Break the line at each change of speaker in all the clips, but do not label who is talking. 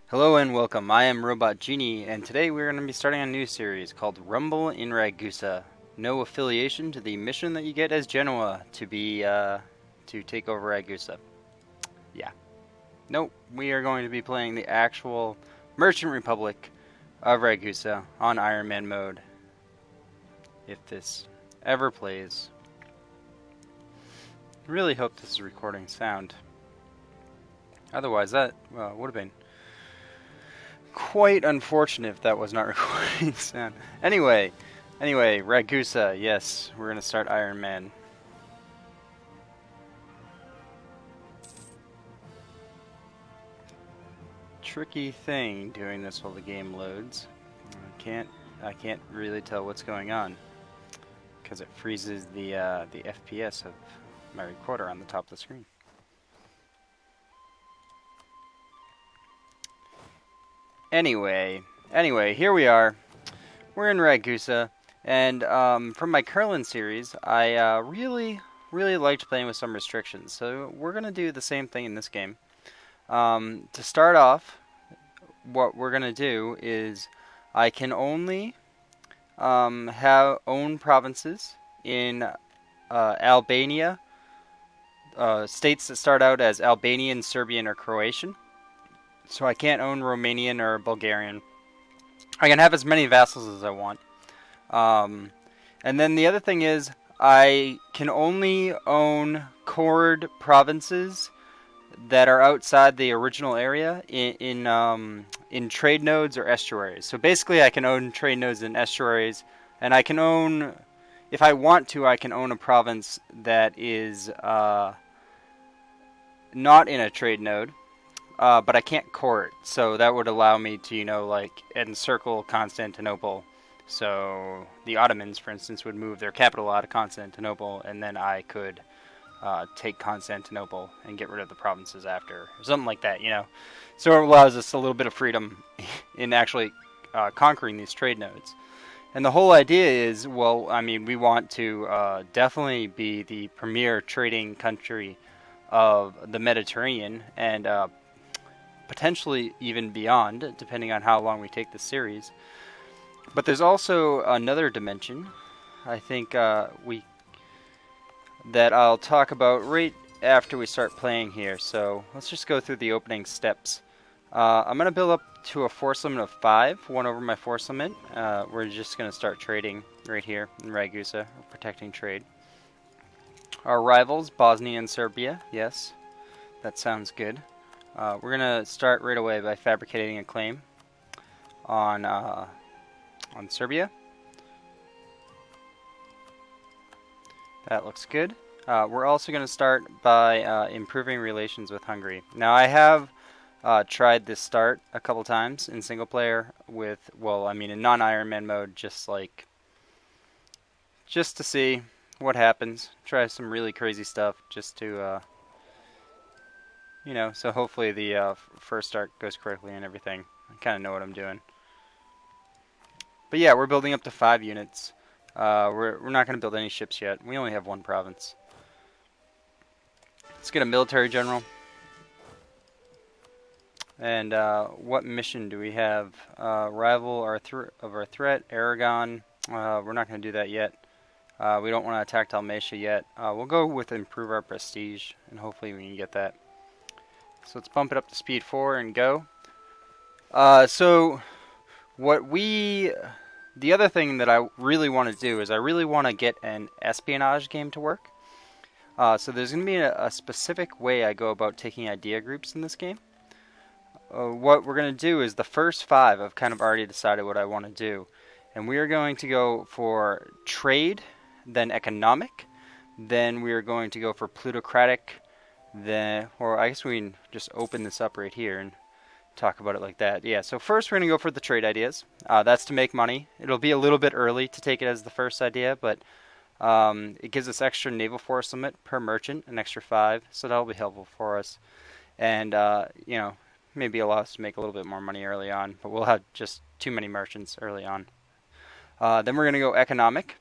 Hello and welcome. I am Robot Genie, and today we're going to be starting a new series called Rumble in Ragusa. No affiliation to the mission that you get as Genoa to take over Ragusa. Yeah. Nope. We are going to be playing the actual Merchant Republic of Ragusa on Iron Man mode. If this ever plays. Really hope this is recording sound. Otherwise, that would have been quite unfortunate if that was not recording sound. Anyway, Ragusa, yes, we're gonna start Iron Man. Tricky thing doing this while the game loads. I can't really tell what's going on because it freezes the FPS of my recorder on the top of the screen. Anyway, here we are. We're in Ragusa, and from my Curlin series, I really liked playing with some restrictions. So we're gonna do the same thing in this game. To start off, what we're gonna do is I can only have own provinces in Albania, states that start out as Albanian, Serbian, or Croatian. So I can't own Romanian or Bulgarian. I can have as many vassals as I want. And then the other thing is I can only own cored provinces that are outside the original area in trade nodes or estuaries. So basically I can own trade nodes and estuaries, and I can own, if I want to, I can own a province that is not in a trade node. But I can't core it, so that would allow me to, like, encircle Constantinople. So the Ottomans, for instance, would move their capital out of Constantinople, and then I could take Constantinople and get rid of the provinces after, or something like that, So it allows us a little bit of freedom in actually conquering these trade nodes. And the whole idea is, well, I mean, we want to definitely be the premier trading country of the Mediterranean, and potentially even beyond, depending on how long we take the series. But there's also another dimension, I think, that I'll talk about right after we start playing here. So let's just go through the opening steps. I'm going to build up to a force limit of 5, 1 over my force limit. We're just going to start trading right here in Ragusa, protecting trade. Our rivals, Bosnia and Serbia, yes, that sounds good. We're going to start right away by fabricating a claim on Serbia. That looks good. We're also going to start by improving relations with Hungary. Now, I have tried this start a couple times in single player with, in non-Iron Man mode, just to see what happens. Try some really crazy stuff just to so hopefully the first start goes correctly and everything. I kind of know what I'm doing. But yeah, we're building up to 5 units. We're not going to build any ships yet. We only have 1 province. Let's get a military general. And what mission do we have? Rival of our threat, Aragon. We're not going to do that yet. We don't want to attack Dalmatia yet. We'll go with improve our prestige, and hopefully we can get that. So let's bump it up to speed 4 and go. So the other thing that I really want to do is I really want to get an espionage game to work. So there's going to be a specific way I go about taking idea groups in this game. What we're going to do is the first 5 I've kind of already decided what I want to do. And we are going to go for trade, then economic, then we are going to go for plutocratic, or I guess we can just open this up right here and talk about it like that. Yeah, so first we're going to go for the trade ideas. That's to make money. It'll be a little bit early to take it as the first idea, but it gives us extra naval force limit per merchant, an extra 5, so that'll be helpful for us. And, maybe allow us to make a little bit more money early on, but we'll have just too many merchants early on. Then we're going to go economic.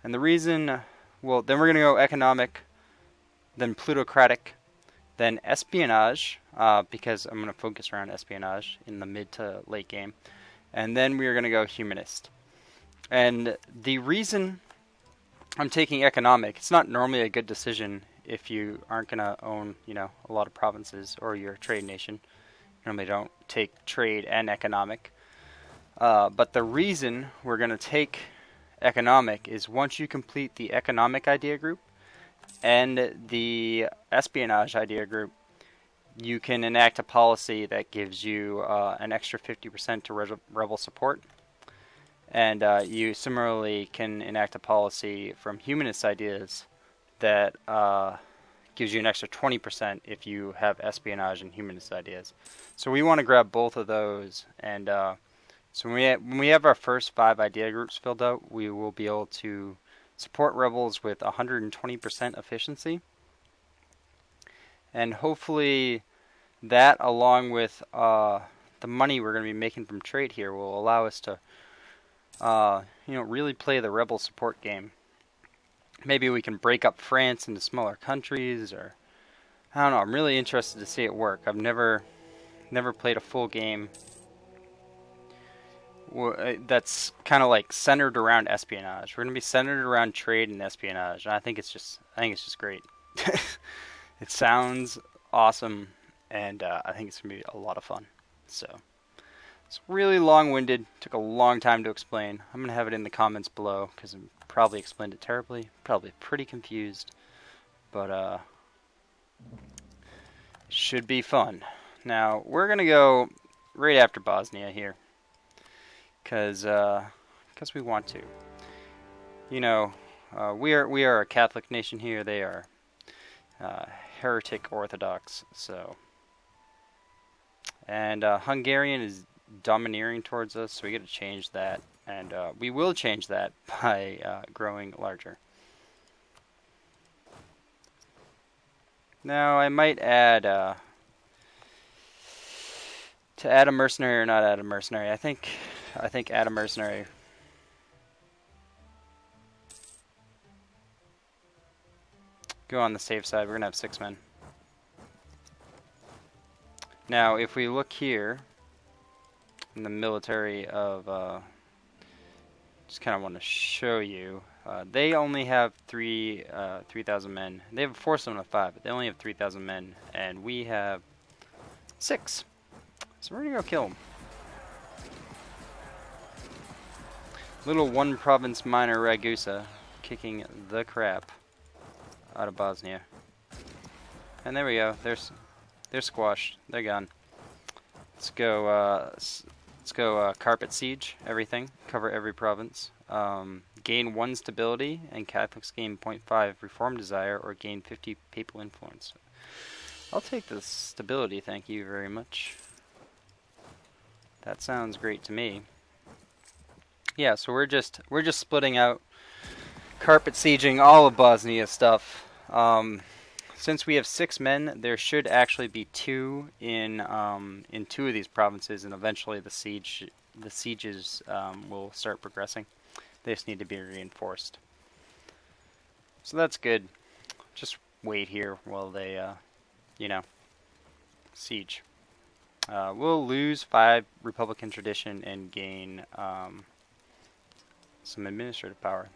And the reason, then we're going to go economic, then plutocratic, then espionage, because I'm going to focus around espionage in the mid to late game, and then we are going to go humanist. And the reason I'm taking economic, it's not normally a good decision if you aren't going to own, a lot of provinces or you're a trade nation. Normally don't take trade and economic. But the reason we're going to take economic is once you complete the economic idea group and the espionage idea group, you can enact a policy that gives you an extra 50% to rebel support. And you similarly can enact a policy from humanist ideas that gives you an extra 20% if you have espionage and humanist ideas. So we want to grab both of those, and so when we have our first 5 idea groups filled out, we will be able to support rebels with 120% efficiency. And hopefully that, along with the money we're going to be making from trade here, will allow us to really play the rebel support game. Maybe we can break up France into smaller countries, or I don't know. I'm really interested to see it work. I've never played a full game that's kind of like centered around espionage. We're gonna be centered around trade and espionage, and I think it's just great. It sounds awesome, and I think it's gonna be a lot of fun. So it's really long-winded. Took a long time to explain. I'm gonna have it in the comments below because I probably explained it terribly. Probably pretty confused, but should be fun. Now we're gonna go right after Bosnia here, because we want to. We are a Catholic nation here. They are heretic Orthodox. So, and Hungarian is domineering towards us, so we got to change that, and we will change that by growing larger. Now I might add to add a mercenary or not add a mercenary. I think add a mercenary. Go on the safe side. We're gonna have 6 men. Now, if we look here in the military of, just kind of want to show you, they only have 3,000 men. They have a force limit of 5, but they only have 3,000 men, and we have 6. So we're gonna go kill them. Little one province minor Ragusa kicking the crap out of Bosnia. And there we go. They're squashed. They're gone. Let's go carpet siege everything. Cover every province. Gain 1 stability, and Catholics gain 0.5 reform desire or gain 50 papal influence. I'll take the stability, thank you very much. That sounds great to me. Yeah, so we're just splitting out, carpet sieging all of Bosnia stuff. Since we have 6 men, there should actually be 2 in 2 of these provinces, and eventually the sieges will start progressing. They just need to be reinforced. So that's good. Just wait here while they, siege. We'll lose 5 Republican tradition and gain some administrative power.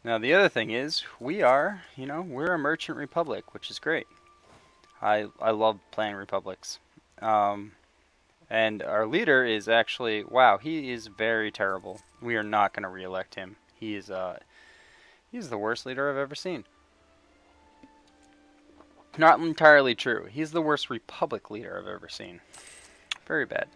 Now the other thing is, we're a merchant republic, which is great. I love playing republics. And our leader is actually, wow, he is very terrible. We are not going to re-elect him. He's the worst leader I've ever seen. Not entirely true. He's the worst republic leader I've ever seen. Very bad.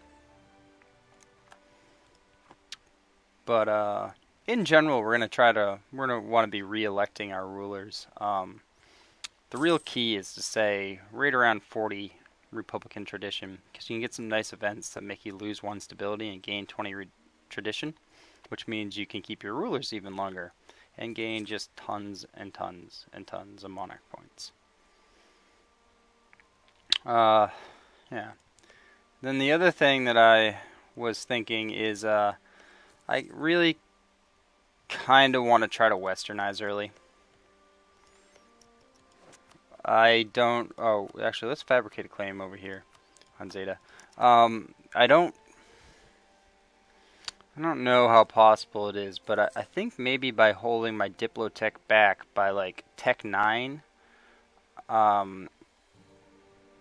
But in general, we're gonna want to be re-electing our rulers. The real key is to say right around 40 Republican tradition, because you can get some nice events that make you lose 1 stability and gain 20 tradition, which means you can keep your rulers even longer and gain just tons and tons and tons of monarch points. Yeah. Then the other thing that I was thinking is I really kind of want to try to westernize early. I don't. Oh, actually, let's fabricate a claim over here on Zeta. I don't. I don't know how possible it is, but I think maybe by holding my Diplotech back by like Tech 9, um,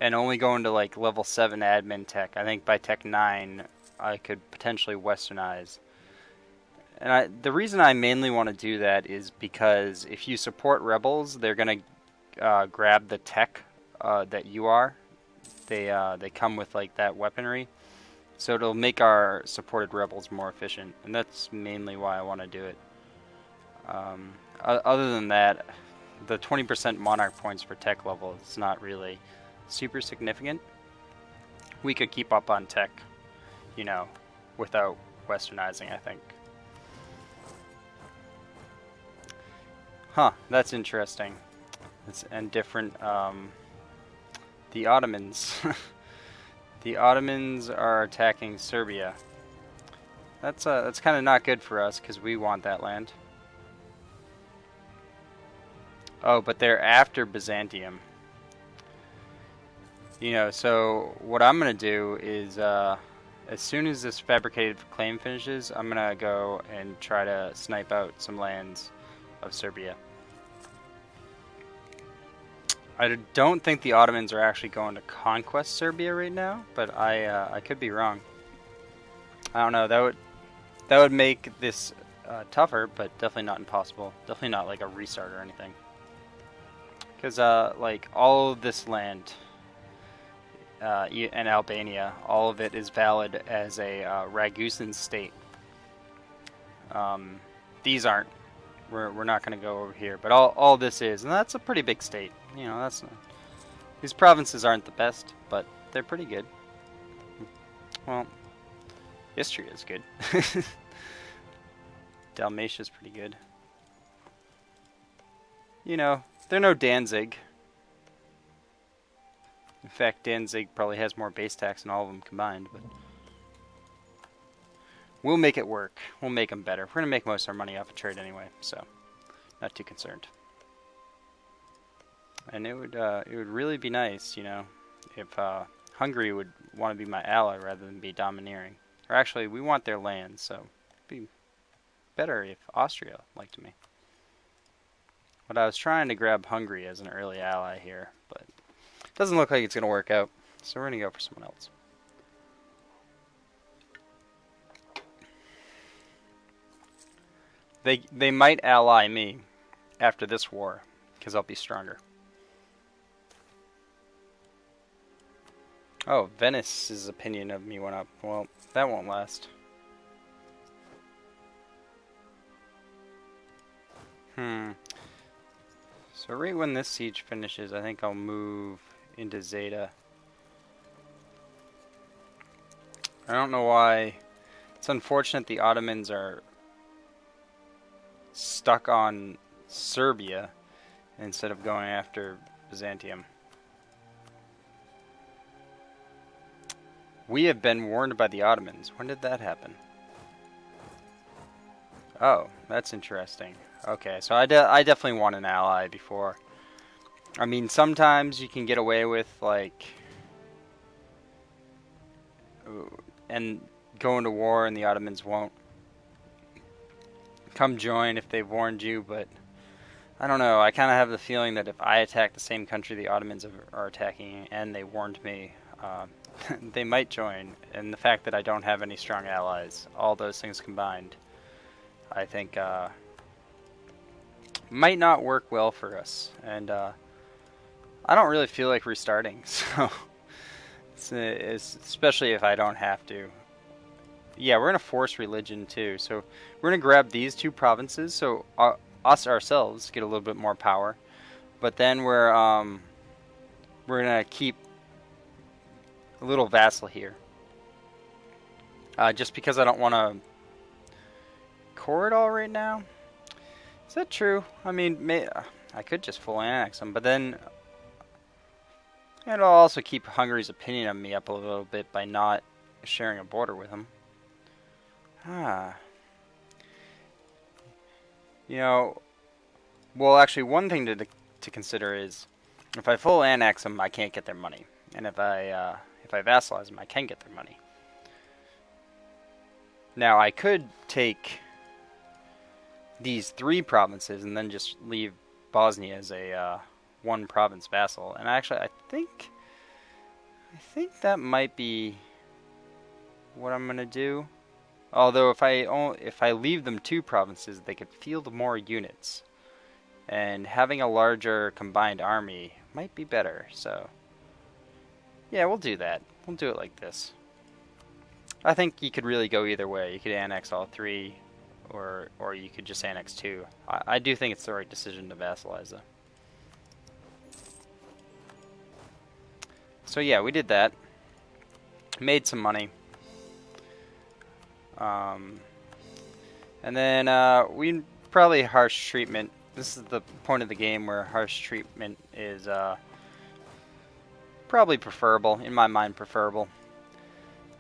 and only going to like level 7 admin tech, I think by Tech 9 I could potentially westernize. And the reason I mainly want to do that is because if you support rebels, they're gonna grab the tech that you are. They come with like that weaponry. So it'll make our supported rebels more efficient, and that's mainly why I want to do it. Other than that, the 20% Monarch points per tech level is not really super significant. We could keep up on tech, you know, without westernizing, I think. Huh, that's interesting. And different, the Ottomans. The Ottomans are attacking Serbia. That's kind of not good for us because we want that land. Oh, but they're after Byzantium. You know, so what I'm gonna do is, as soon as this fabricated claim finishes, I'm gonna go and try to snipe out some lands of Serbia. I don't think the Ottomans are actually going to conquest Serbia right now, but I could be wrong. I don't know. That would make this tougher, but definitely not impossible. Definitely not like a restart or anything. Because like all of this land and Albania, all of it is valid as a Ragusan state. These aren't. We're not going to go over here, but all this is, and that's a pretty big state. You know, that's not, these provinces aren't the best, but they're pretty good. Well, Istria is good. Dalmatia's pretty good. You know, they're no Danzig. In fact, Danzig probably has more base tax than all of them combined, but we'll make it work. We'll make them better. We're going to make most of our money off of trade anyway, so not too concerned. And it would really be nice, you know, if Hungary would want to be my ally rather than be domineering. Or actually, we want their land, so it'd be better if Austria liked me. But I was trying to grab Hungary as an early ally here, but it doesn't look like it's going to work out. So we're going to go for someone else. They might ally me after this war, because I'll be stronger. Oh, Venice's opinion of me went up. Well, that won't last. So right when this siege finishes, I think I'll move into Zeta. I don't know why. It's unfortunate the Ottomans are stuck on Serbia instead of going after Byzantium. We have been warned by the Ottomans. When did that happen? Oh, that's interesting. Okay, so I definitely want an ally before. I mean, sometimes you can get away with, like, and go into war and the Ottomans won't come join if they've warned you, but I don't know. I kind of have the feeling that if I attack the same country the Ottomans are attacking and they warned me, they might join. And the fact that I don't have any strong allies, all those things combined, I think might not work well for us. And I don't really feel like restarting, so it's especially if I don't have to. Yeah, we're gonna force religion too. So we're gonna grab these two provinces, so us ourselves get a little bit more power. But then we're gonna keep a little vassal here, just because I don't want to core it all right now. Is that true? I mean, I could just full annex them, but then it'll also keep Hungary's opinion of me up a little bit by not sharing a border with them. You know, well, actually, one thing to consider is If I full annex them, I can't get their money. And if I vassalize them, I can get their money. Now, I could take these 3 provinces and then just leave Bosnia as a 1 province vassal. And actually, I think that might be what I'm gonna do. Although if I leave them 2 provinces, they could field more units, and having a larger combined army might be better. So yeah, we'll do that. We'll do it like this. I think you could really go either way. You could annex all 3, or you could just annex 2. I do think it's the right decision to vassalize though. So yeah, we did that. Made some money. And then we probably harsh treatment. This is the point of the game where harsh treatment is probably preferable, in my mind preferable.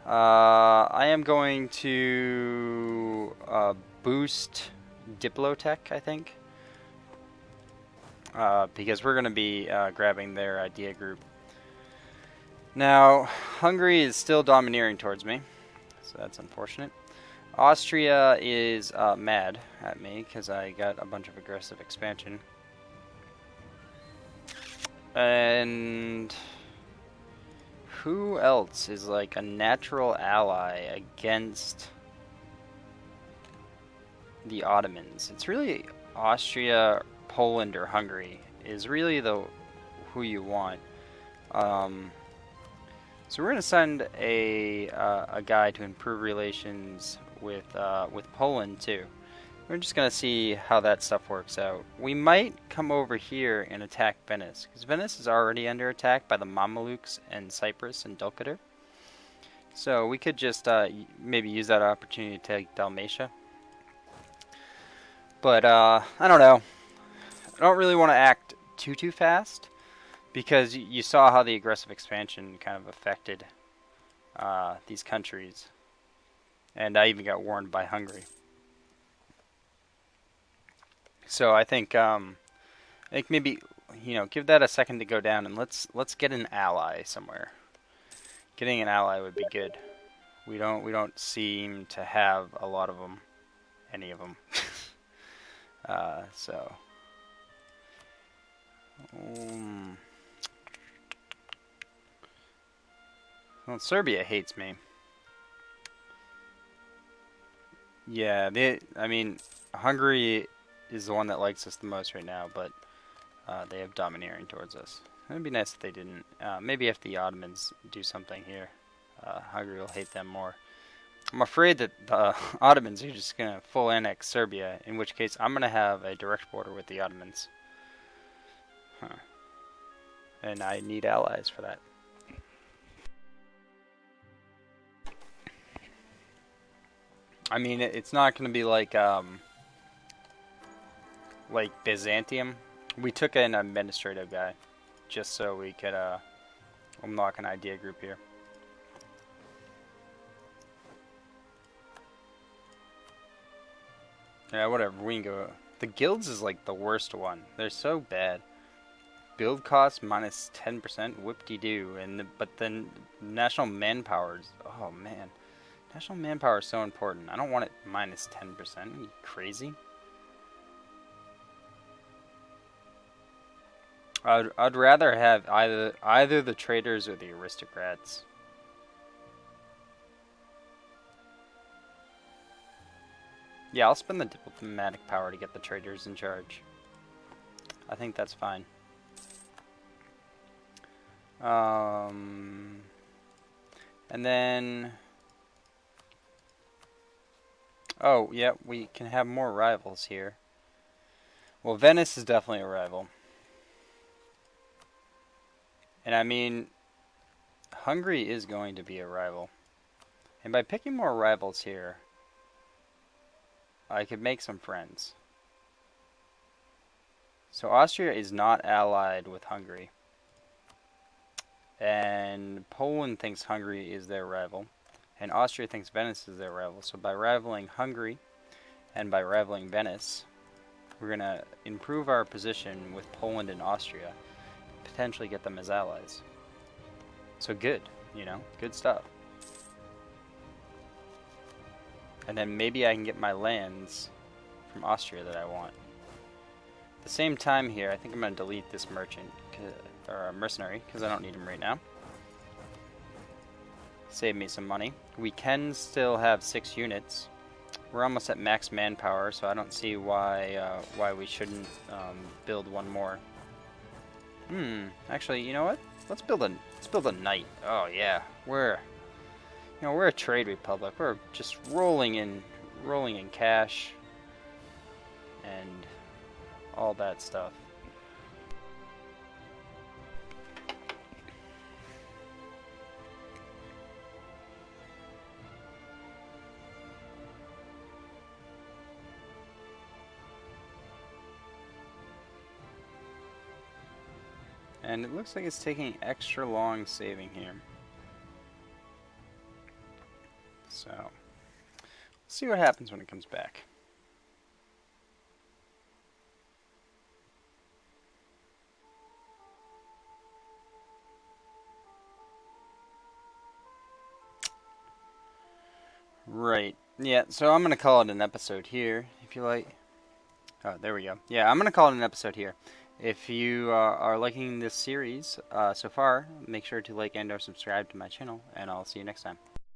I am going to boost Diplotech, I think, because we're going to be grabbing their idea group. Now, Hungary is still domineering towards me, so that's unfortunate. Austria is mad at me because I got a bunch of aggressive expansion. And who else is like a natural ally against the Ottomans? It's really Austria, Poland, or Hungary is really who you want. So we're going to send a guy to improve relations with Poland too. We're just going to see how that stuff works out. We might come over here and attack Venice, because Venice is already under attack by the Mamelukes and Cyprus and Dulkadir. So we could just maybe use that opportunity to take Dalmatia. But I don't know. I don't really want to act too fast, because you saw how the aggressive expansion kind of affected these countries. And I even got warned by Hungary. So I think maybe, give that a second to go down, and let's get an ally somewhere. Getting an ally would be good. We don't seem to have a lot of them, any of them. So. Well, Serbia hates me. Yeah, Hungary is the one that likes us the most right now, but they have domineering towards us. It'd be nice if they didn't. Maybe if the Ottomans do something here, Hungary will hate them more. I'm afraid that the Ottomans are just going to full annex Serbia, in which case I'm going to have a direct border with the Ottomans. And I need allies for that. I mean, it's not going to be like Byzantium. We took an administrative guy just so we could unlock an idea group here. Yeah, whatever. We can go. The guilds is like the worst one. They're so bad. Build cost minus 10%. Whoop-de-doo. But then national manpower. Oh man. National manpower is so important. I don't want it minus 10%. Are you crazy? I'd rather have either the traders or the aristocrats. Yeah, I'll spend the diplomatic power to get the traders in charge. I think that's fine. And then... Oh, yeah, we can have more rivals here. Well, Venice is definitely a rival. And I mean, Hungary is going to be a rival. And by picking more rivals here, I could make some friends. So Austria is not allied with Hungary. And Poland thinks Hungary is their rival. And Austria thinks Venice is their rival. So by rivaling Hungary and by rivaling Venice, we're going to improve our position with Poland and Austria. potentially get them as allies. So good, you know, good stuff. And then maybe I can get my lands from Austria that I want. At the same time here, I think I'm going to delete this merchant, or mercenary, because I don't need him right now. Save me some money. We can still have 6 units. We're almost at max manpower, so I don't see why we shouldn't build one more. Actually, you know what? Let's build a knight. Oh yeah, we're a trade republic. We're just rolling in cash and all that stuff. And it looks like it's taking extra long saving here. So, let's see what happens when it comes back. Right. Yeah, so I'm going to call it an episode here, if you like. Oh, there we go. Yeah, I'm going to call it an episode here. If you are liking this series so far, make sure to like and or subscribe to my channel, and I'll see you next time.